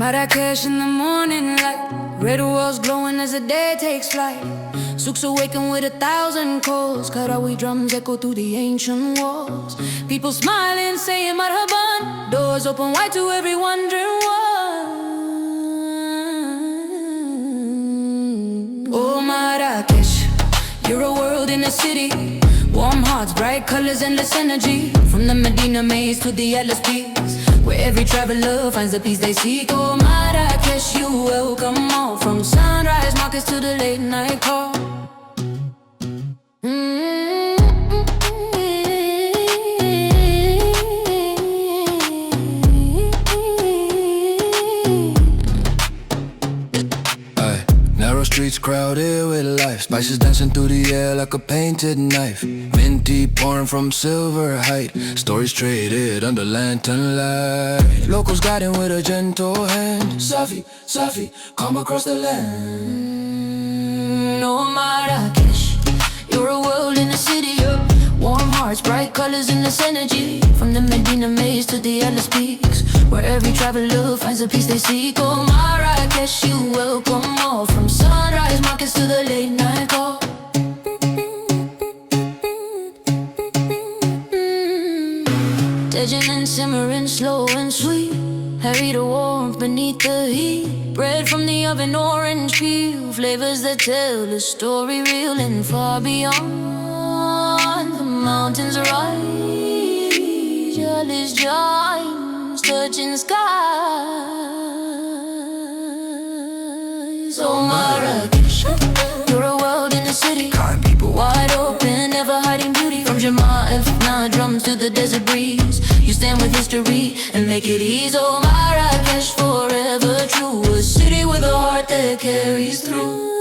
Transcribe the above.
Marrakesh in the morning light, red walls glowing as the day takes flight. Souks awaken with 1,000 calls, Karawi drums echo through the ancient walls. People smiling, saying marhaban, doors open wide to every wondering one. Oh Marrakesh, you're a world in a city. Warm hearts, bright colors, endless energy. From the Medina maze to the LSPs, where every traveler finds the peace they seek. Oh Marrakesh, you welcome all, from sunrise markets to the late night call. Narrow streets crowded with life, spices dancing through the air like a painted knife. Minty pouring from silver height, stories traded under lantern light. Locals guiding with a gentle hand, Safi, Safi, come across the land. Oh Marrakesh, you're a world in a city. Warm hearts, bright colors, endless energy. From the Medina maze to the LSPs, where every traveler finds the peace they seek. Oh Marrakesh, you welcome all, from sunrise markets to the late night call. Dejin and simmering, slow and sweet. Heavy to warmth beneath the heat. Bread from the oven, orange peel. Flavors that tell the story real and far beyond. The mountains rise, jealous giants touching skies. Oh Marrakesh, you're a world in a city. Kind people, Wide open, never hiding beauty. From Jamaica drums to the desert breeze, you stand with history and make it easy. Oh Marrakesh, forever true, a city with a heart that carries through.